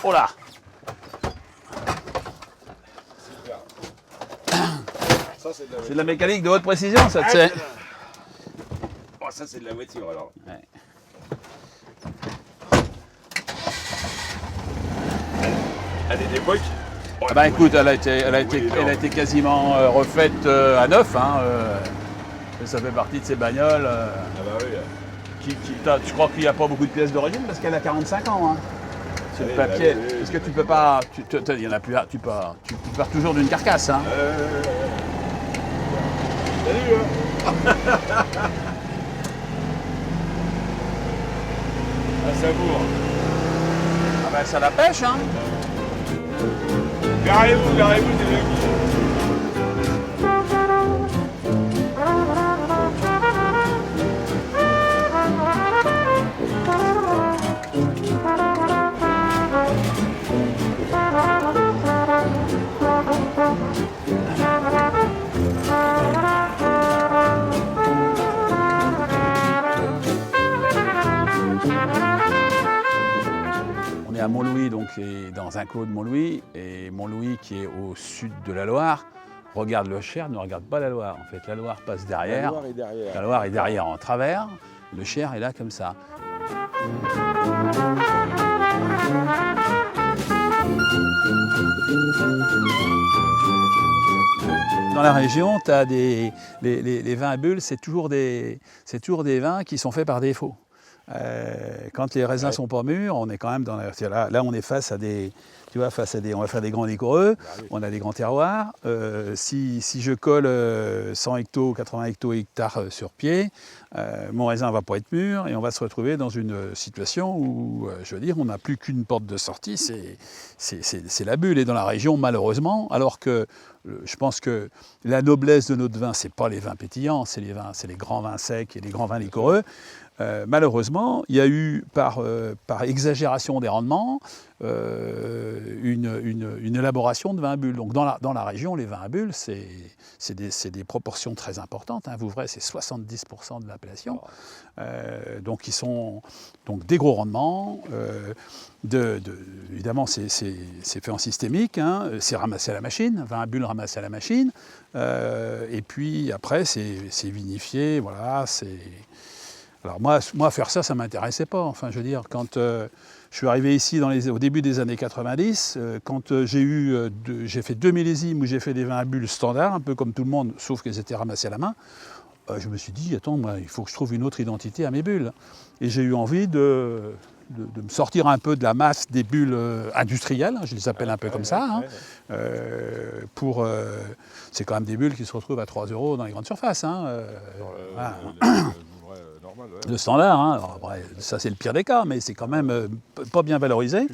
Oh là. C'est de la mécanique de haute précision, ça, tu sais. Oh, ça, c'est de la voiture, alors. Ouais. À des époques. Oh, Ah bah écoute, elle a été quasiment refaite à neuf. Hein, ça fait partie de ces bagnoles. Ah bah oui. Tu crois qu'il n'y a pas beaucoup de pièces d'origine parce qu'elle a 45 ans. Hein. C'est le Oui, papier. bah oui, Parce que tu peux pas. Il y en a plus. Tu pars toujours d'une carcasse. Hein. Salut, hein. Ah, ça bourre. Ah bah ça la pêche, hein. Garez-vous, c'est bien. On est à Montlouis, donc dans un clos de Montlouis, et Montlouis qui est au sud de la Loire, regarde le Cher, ne regarde pas la Loire. En fait, la Loire passe derrière. La Loire est derrière. La Loire est derrière en travers. Le Cher est là comme ça. Dans la région, tu as les vins à bulles, c'est toujours des vins qui sont faits par défaut. Quand les raisins sont pas mûrs, on est quand même dans là on est face à des, tu vois, on va faire des grands liquoreux, on a des grands terroirs. Si je colle 100 hectos, 80 hectares sur pied, mon raisin va pas être mûr et on va se retrouver dans une situation où, je veux dire, on n'a plus qu'une porte de sortie, c'est la bulle. Et dans la région, malheureusement, alors que je pense que la noblesse de notre vin, c'est pas les vins pétillants, c'est les grands vins secs et les grands vins liquoreux. Malheureusement, il y a eu, par exagération des rendements, une élaboration de vins à bulles. Donc dans la région, les vins à bulles, c'est des proportions très importantes. Hein. Vouvray, c'est 70% de l'appellation. Donc ils sont des gros rendements. Évidemment, c'est fait en systémique. Hein. C'est ramassé à la machine, vin à bulles ramassé à la machine. Et puis après, c'est vinifié. Voilà, c'est... Alors moi, faire ça, ça ne m'intéressait pas. Enfin, je veux dire, quand je suis arrivé ici au début des années 90, quand j'ai fait 2 millésimes où j'ai fait des vins à bulles standards, un peu comme tout le monde, sauf qu'ils étaient ramassés à la main, je me suis dit, attends, moi, il faut que je trouve une autre identité à mes bulles. Et j'ai eu envie de me sortir un peu de la masse des bulles industrielles, je les appelle un peu comme ça, hein, c'est quand même des bulles qui se retrouvent à 3 € dans les grandes surfaces. Hein, voilà. Normal, ouais. Le standard, hein. Alors, après, ça c'est le pire des cas, mais c'est quand même pas bien valorisé.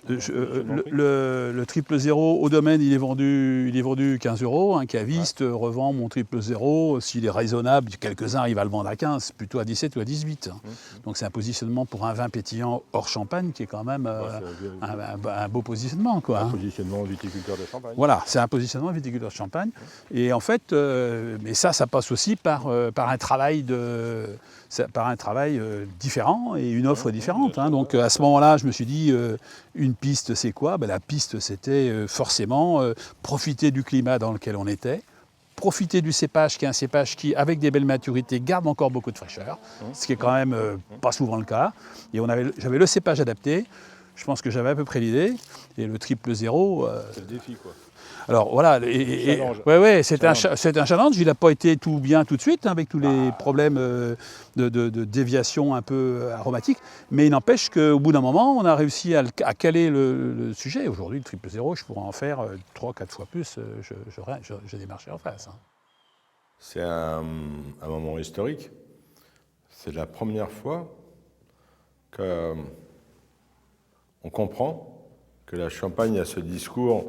Le triple zéro au domaine, il est vendu 15 €. Un caviste revend mon triple zéro, s'il est raisonnable, quelques-uns il va le vendre à 15, plutôt à 17 ou à 18. Donc c'est un positionnement pour un vin pétillant hors champagne qui est quand même un beau positionnement. Quoi, un positionnement viticulteur de Champagne. Voilà, c'est un positionnement viticulteur de Champagne. Et en fait, mais ça passe aussi par un travail différent et une offre différente. Hein. Donc à ce moment-là, je me suis dit, une piste, c'est quoi? La piste, c'était forcément profiter du climat dans lequel on était, profiter du cépage, qui est un cépage qui, avec des belles maturités, garde encore beaucoup de fraîcheur, ce qui est quand même pas souvent le cas. Et j'avais le cépage adapté. Je pense que j'avais à peu près l'idée. Et le triple zéro... c'est le défi, quoi. Alors voilà, c'est un challenge. Il n'a pas été tout bien tout de suite, hein, avec tous les problèmes de déviation un peu aromatiques. Mais il n'empêche qu'au bout d'un moment, on a réussi à caler le sujet. Aujourd'hui, le triple zéro, je pourrais en faire 3-4 fois plus. J'ai des marchés en face. Hein. C'est un moment historique. C'est la première fois qu'on comprend que la Champagne a ce discours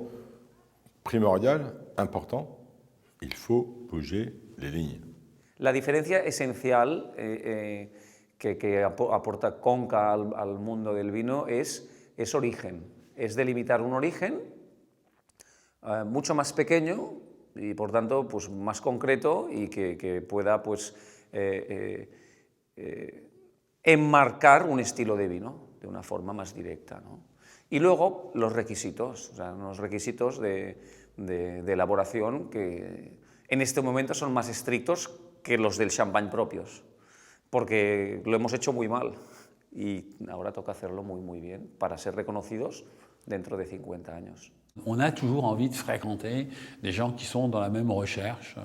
primordial, important, il faut bouger les lignes. La diferencia esencial que aporta Conca al mundo del vino es origen, es delimitar un origen mucho más pequeño y por tanto pues, más concreto y que pueda pues, enmarcar un estilo de vino. de una forma más directa, ¿no? Y luego los requisitos, o sea, unos requisitos de elaboración que en este momento son más estrictos que los del champán propios, porque lo hemos hecho muy mal y ahora toca hacerlo muy, muy bien para ser reconocidos dentro de 50 años. On a toujours envie de fréquenter des gens qui sont dans la même recherche,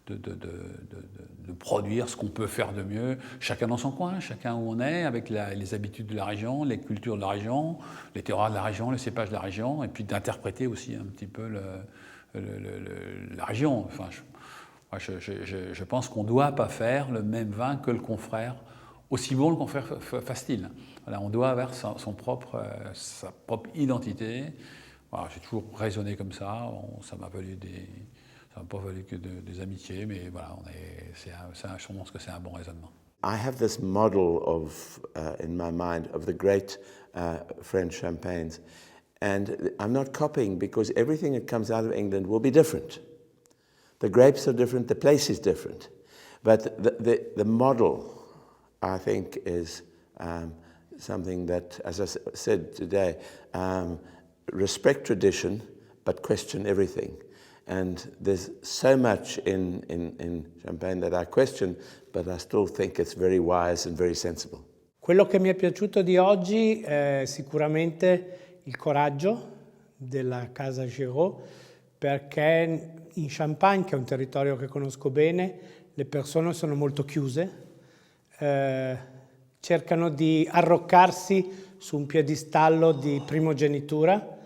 de produire ce qu'on peut faire de mieux, chacun dans son coin, chacun où on est, avec les habitudes de la région, les cultures de la région, les terroirs de la région, les cépages de la région, et puis d'interpréter aussi un petit peu la région. Enfin, je pense qu'on ne doit pas faire le même vin que le confrère, aussi bon le confrère fasse-t-il. Voilà, on doit avoir sa propre identité. Voilà, j'ai toujours raisonné comme ça. Ça m'a pas valu que des amitiés, mais voilà, je pense que c'est un bon raisonnement. I have this model in my mind of the great French champagnes, and I'm not copying because everything that comes out of England will be different. The grapes are different, the place is different, but the model, I think, is something that, as I said today, respect tradition, but question everything. And there's so much in Champagne that I question, but I still think it's very wise and very sensible. Quello che mi è piaciuto di oggi è sicuramente il coraggio della casa Giraud, perché in Champagne, che è un territorio che conosco bene, le persone sono molto chiuse, cercano di arroccarsi su un piedistallo di primogenitura,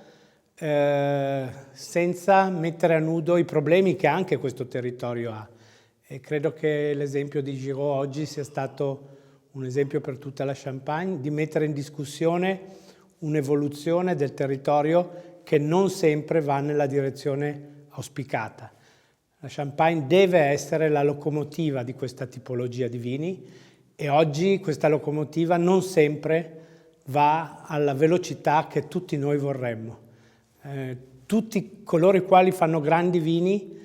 senza mettere a nudo i problemi che anche questo territorio ha. E credo che l'esempio di Giraud oggi sia stato un esempio per tutta la Champagne, di mettere in discussione un'evoluzione del territorio che non sempre va nella direzione auspicata. La Champagne deve essere la locomotiva di questa tipologia di vini e oggi questa locomotiva non sempre va alla velocità che tutti noi vorremmo. Tutti coloro i quali fanno grandi vini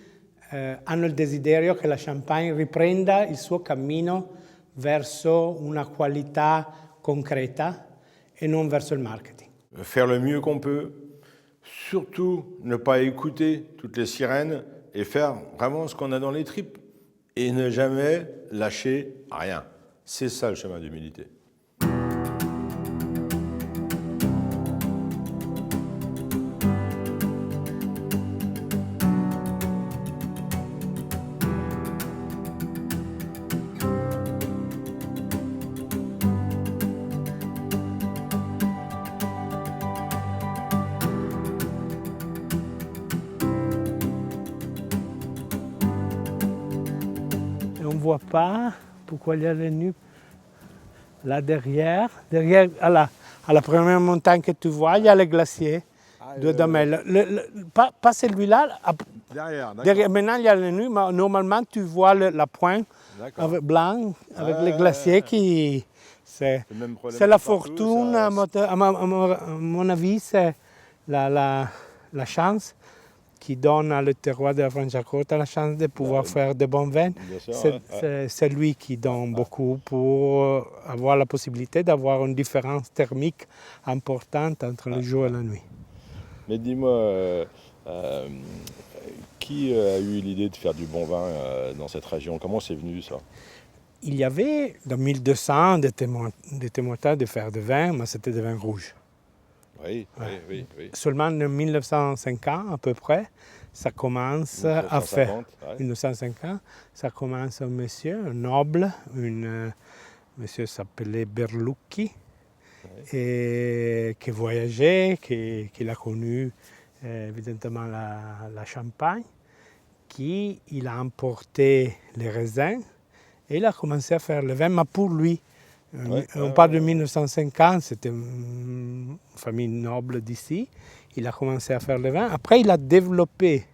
hanno il desiderio che la Champagne riprenda il suo cammino verso una qualità concreta et non verso le marketing. Faire le mieux qu'on peut, surtout ne pas écouter toutes les sirènes et faire vraiment ce qu'on a dans les tripes et ne jamais lâcher rien. C'est ça le chemin d'humilité. On ne voit pas pourquoi il y a les nus là derrière. Derrière, à la première montagne que tu vois, il y a les glaciers de Damel. Pas celui-là. Derrière, maintenant, il y a les nus, mais normalement, tu vois la pointe blanc avec les glaciers qui... C'est la fortune, à mon avis, c'est la chance qui donne à le terroir de la Franciacorta la chance de pouvoir faire de bons vins. C'est lui qui donne beaucoup pour avoir la possibilité d'avoir une différence thermique importante entre le jour et la nuit. Mais dis-moi, qui a eu l'idée de faire du bon vin dans cette région? Comment c'est venu ça? Il y avait dans 1200 des témoins de faire des vins, mais c'était des vins rouges. Oui. Seulement en 1950 à peu près, ça commence 1950, à faire. Ouais. 1950, ça commence un monsieur, un noble, monsieur s'appelait Berlucchi, et qui voyageait, qui a connu évidemment la Champagne, il a emporté les raisins et il a commencé à faire le vin, mais pour lui. On parle de 1950, c'était une famille noble d'ici. Il a commencé à faire le vin. Après, il a développé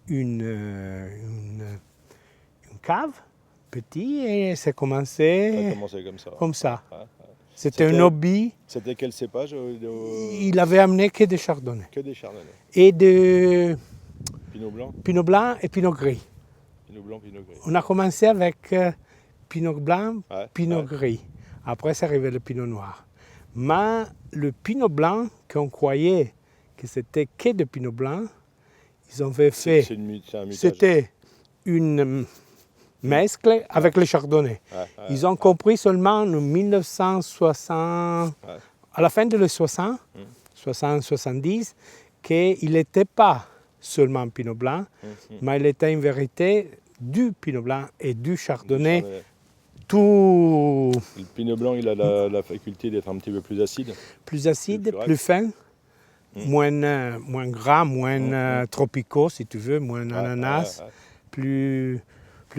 une cave petit et c'est commencé, Ça a commencé comme ça. C'était un hobby. C'était quel cépage? Il avait amené que des chardonnays. Que des chardonnays. Et de Pinot blanc et pinot gris. Pinot blanc, pinot gris. On a commencé avec pinot blanc, pinot gris. Après, c'est arrivé le pinot noir. Mais le pinot blanc qu'on croyait que c'était que de pinot blanc, ils avaient fait. C'est un mutage. C'était une mescle avec le chardonnay. Ils ont compris seulement en 1960, à la fin des 60, 60-70, qu'il n'était pas seulement un pinot blanc, mais il était en vérité du pinot blanc et du chardonnay. Tout Le pinot blanc, il a la faculté d'être un petit peu plus acide. plus acide, Plus plus fin, moins gras, moins tropicaux si tu veux, moins ananas, plus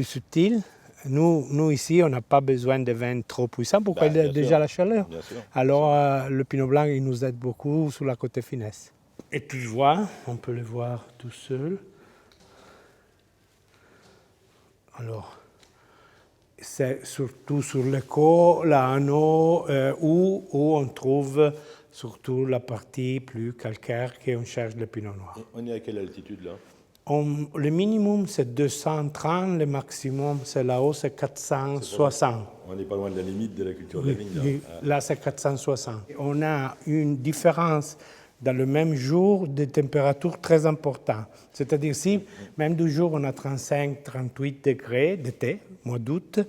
subtil. Nous ici, on n'a pas besoin de vins trop puissants. Pourquoi il y a bien déjà sûr. la chaleur? Bien sûr. Alors le pinot blanc, il nous aide beaucoup sur la côté finesse. Et tu vois, on peut le voir tout seul. Alors, c'est surtout sur le côte, l'anneau, où on trouve surtout la partie plus calcaire qu'on cherche le pinot noir. On est à quelle altitude là? Le minimum, c'est 230, le maximum, c'est là-haut, c'est 460. On n'est pas loin de la limite de la culture de la vigne. Oui, là, c'est 460. On a une différence dans le même jour de température très importante. C'est-à-dire si, même du jour, on a 35-38 degrés d'été, mois d'août,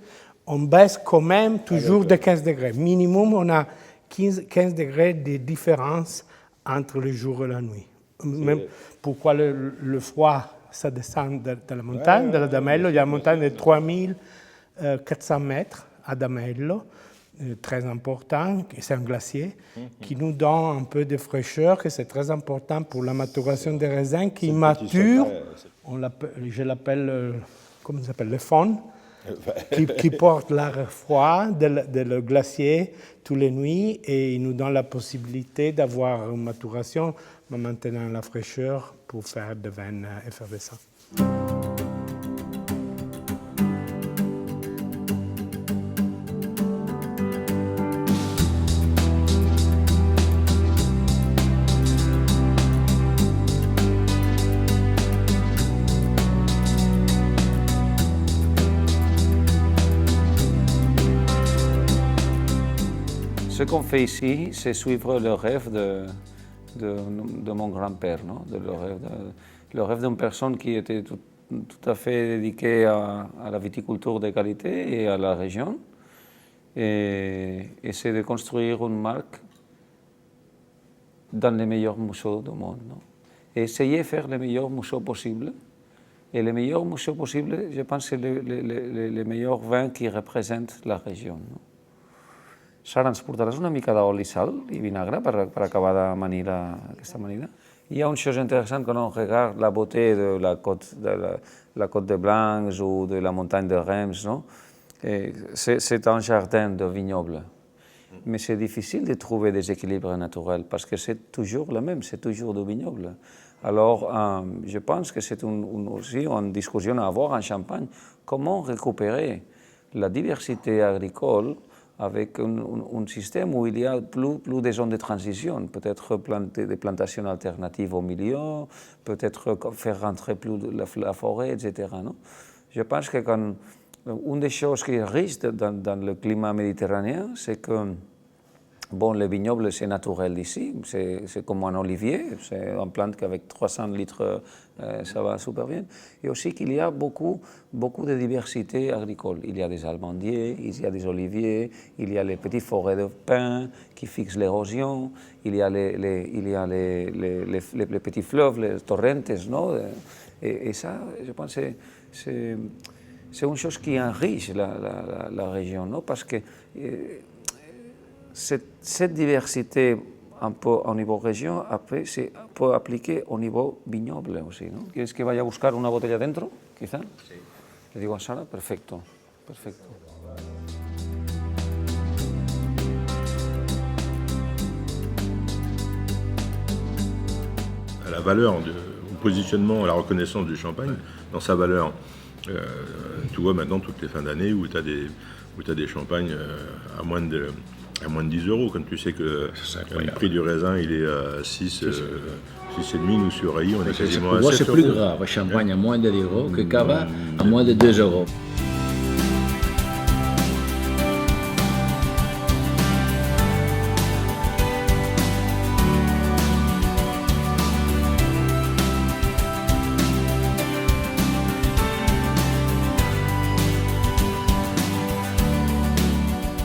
on baisse quand même toujours de 15 degrés. Minimum, on a 15 degrés de différence entre le jour et la nuit. Même pourquoi le froid, ça descend de la montagne, de la Damello. Il y a une montagne de 3400 mètres à Damello, très important, c'est un glacier, qui nous donne un peu de fraîcheur, que c'est très important pour la maturation des raisins qui maturent. Je l'appelle, comment ça s'appelle, le faune, qui porte l'air froid de le glacier toutes les nuits et il nous donne la possibilité d'avoir une maturation, mais maintenant la fraîcheur pour faire des vins effervescents. Ce qu'on fait ici, c'est suivre le rêve de mon grand-père, non? Le rêve d'une personne qui était tout à fait dédiée à la viticulture de qualité et à la région. Et c'est de construire une marque dans les meilleurs mousseaux du monde. Non? Et essayer de faire les meilleurs mousseaux possibles. Et les meilleurs mousseaux possibles, je pense, c'est les meilleurs vins qui représentent la région. No? Sara, ens portaràs una mica d'oli, sal i vinagre per acabar d'amanir aquesta amanida? Il y a une chose intéressante quand on regarde la beauté de la côte de Blancs ou de la montagne de Reims, non? C'est un jardin de vignobles. Mais c'est difficile de trouver des équilibres naturels parce que c'est toujours le même, c'est toujours du vignoble. Alors, je pense que c'est aussi une discussion à avoir en Champagne. Comment récupérer la diversité agricole avec un système où il y a plus de zones de transition, peut-être des plantations alternatives au milieu, peut-être faire rentrer plus la forêt, etc. Non? Je pense que une des choses qui est riche dans le climat méditerranéen, c'est que bon, le vignoble, c'est naturel ici, c'est comme un olivier, c'est une plante qu'avec 300 litres, ça va super bien. Et aussi qu'il y a beaucoup de diversité agricole. Il y a des amandiers, il y a des oliviers, il y a les petites forêts de pins qui fixent l'érosion, il y a les petits fleuves, les torrentes, non? Et ça, je pense que c'est une chose qui enrichit la région, non? Parce que cette diversité un peu au niveau région, après, se peut appliquer au niveau vignoble aussi, ¿no? ¿Quieres que vaya a buscar una botella dentro, quizá? Sí. Le digo a Sara, perfecto, perfecto. À la valeur, au positionnement, à la reconnaissance du champagne, dans sa valeur. Tu vois maintenant toutes les fins d'année où tu as des champagnes à moins de 10 euros, quand tu sais que le prix du raisin il est à 6,5, nous sur Railly, on est quasiment à 7 euros. C'est plus grave, champagne à moins de 10 euros que cava à moins de 2 euros.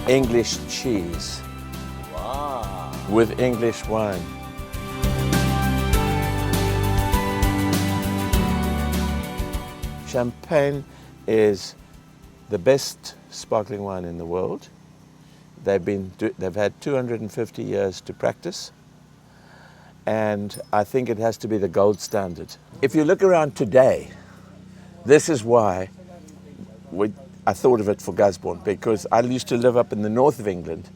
English cheese. Wow. With English wine. Champagne is the best sparkling wine in the world. They've had 250 years to practice, and I think it has to be the gold standard. If you look around today, this is why I thought of it for Gusbourne, because I used to live up in the north of England,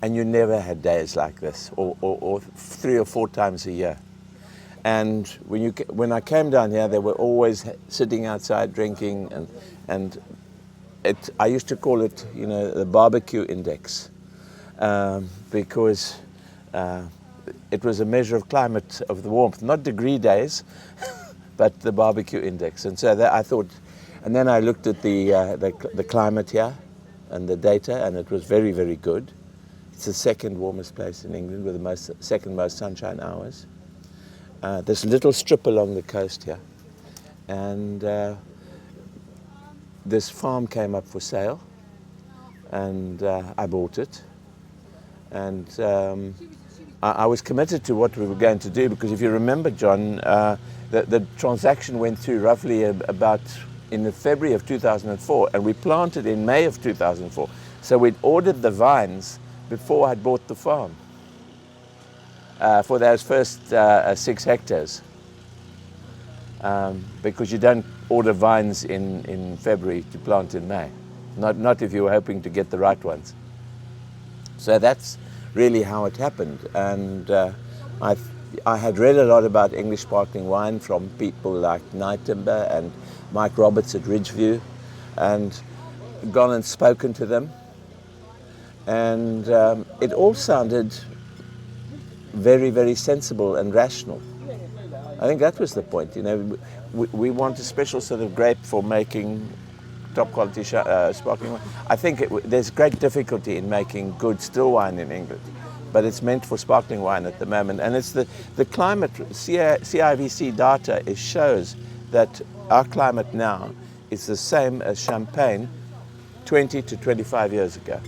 and you never had days like this, or 3 or 4 times a year. And when I came down here, they were always sitting outside drinking, and I used to call it, you know, the barbecue index, because it was a measure of climate, of the warmth, not degree days, but the barbecue index. And so I thought, and then I looked at the climate here and the data, and it was very, very good. It's the second warmest place in England with the second most sunshine hours. This little strip along the coast here, and this farm came up for sale, and I bought it, and I was committed to what we were going to do, because if you remember, John, the transaction went through roughly about in the February of 2004, and we planted in May of 2004. So we'd ordered the vines before I'd bought the farm for those first 6 hectares, because you don't order vines in February to plant in May, not if you were hoping to get the right ones. So that's really how it happened. And I had read a lot about English sparkling wine from people like Night Timber and Mike Roberts at Ridgeview, and gone and spoken to them, and it all sounded very, very sensible and rational. I think that was the point. You know, we want a special sort of grape for making top quality sparkling wine. I think there's great difficulty in making good still wine in England, but it's meant for sparkling wine at the moment. And it's the climate, CIVC data shows that our climate now is the same as Champagne 20 to 25 years ago.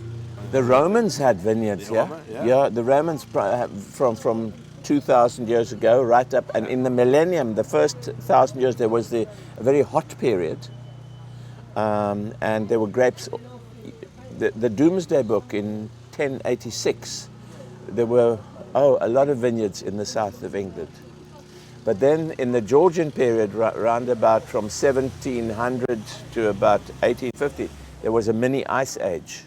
The Romans had vineyards here. Yeah, the Romans from 2,000 years ago right up, and in the millennium, the first 1,000 years, there was a very hot period, and there were grapes. The Domesday Book in 1086, there were a lot of vineyards in the south of England. But then in the Georgian period, round about from 1700 to about 1850, there was a mini ice age,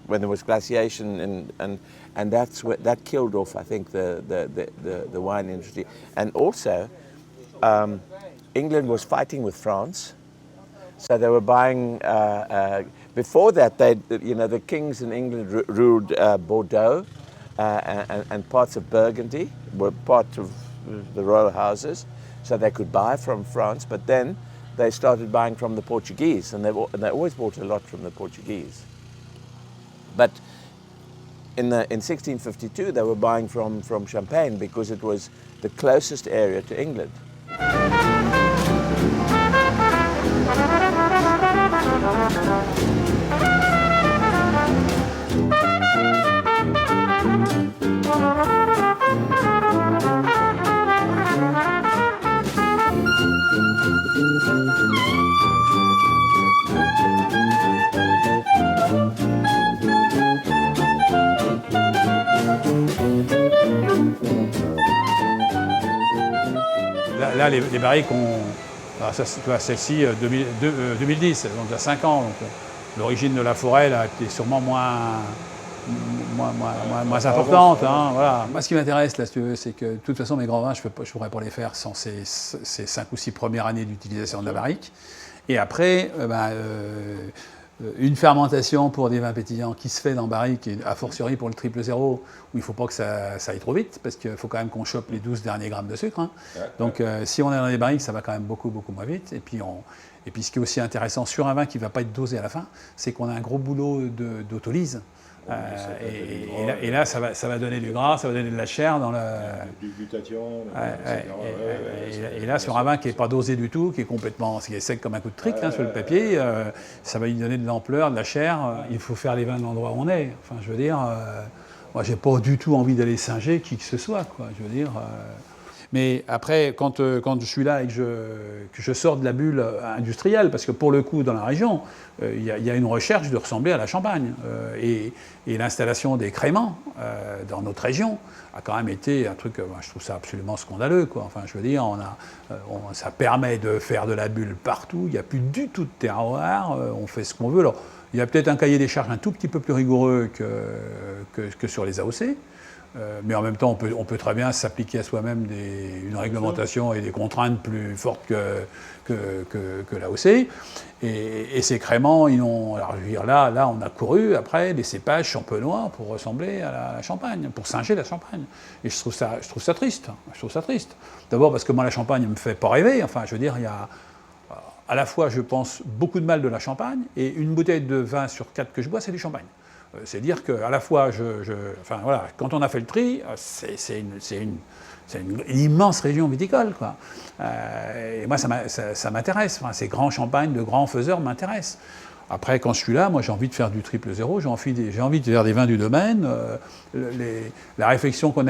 when there was glaciation, and that killed off, I think, the wine industry. And also, England was fighting with France, so they were buying. Before that, the kings in England ruled Bordeaux, and parts of Burgundy were part of the royal houses, so they could buy from France. But then they started buying from the Portuguese, and they always bought a lot from the Portuguese. But in 1652, they were buying from Champagne because it was the closest area to England. Là, les barriques celle-ci 2010, elles ont déjà 5 ans. Donc l'origine de la forêt là, est sûrement moins importante. Hein, voilà. Moi, ce qui m'intéresse, là, si tu veux, c'est que de toute façon, mes grands vins, je ne pourrais pas les faire sans ces 5 ou 6 premières années d'utilisation de la barrique. Et après, une fermentation pour des vins pétillants qui se fait dans barrique, et a fortiori pour le 000, où il ne faut pas que ça aille trop vite, parce qu'il faut quand même qu'on chope les 12 derniers grammes de sucre. Hein. Donc si on est dans des barriques, ça va quand même beaucoup moins vite. Et puis ce qui est aussi intéressant sur un vin qui ne va pas être dosé à la fin, c'est qu'on a un gros boulot d'autolyse. Et là, ça va donner du gras, ça va donner de la chair dans le... Du glutathion, Et là, sur un vin qui n'est pas dosé du tout, qui est sec comme un coup de trick sur le papier, ça va lui donner de l'ampleur, de la chair. Il faut faire les vins de l'endroit où on est. Enfin, je veux dire, moi, j'ai pas du tout envie d'aller singer qui que ce soit, quoi. Je veux dire. Mais après, quand je suis là et que je sors de la bulle industrielle, parce que pour le coup, dans la région, il y a une recherche de ressembler à la Champagne. Et l'installation des créments dans notre région a quand même été un truc, je trouve ça absolument scandaleux, quoi. Enfin, je veux dire, ça permet de faire de la bulle partout, il n'y a plus du tout de terroir, on fait ce qu'on veut. Alors, il y a peut-être un cahier des charges un tout petit peu plus rigoureux que sur les AOC. Mais en même temps, on peut très bien s'appliquer à soi-même une réglementation et des contraintes plus fortes que l'AOC. Et ces créments, alors je veux dire, là, on a couru après des cépages champenois pour ressembler à la Champagne, pour singer la Champagne. Et je trouve ça triste. Je trouve ça triste. D'abord parce que moi, la Champagne ne me fait pas rêver. Enfin, je veux dire, il y a à la fois, je pense beaucoup de mal de la Champagne, et une bouteille de vin sur 4 que je bois, c'est du champagne. C'est dire qu'à la fois, enfin, voilà, quand on a fait le tri, c'est une immense région viticole, quoi. Et moi, ça m'intéresse. Enfin, ces grands champagnes de grands faiseurs m'intéressent. Après, quand je suis là, moi, j'ai envie de faire du 000, j'ai envie de faire des vins du domaine. La réflexion qu'on a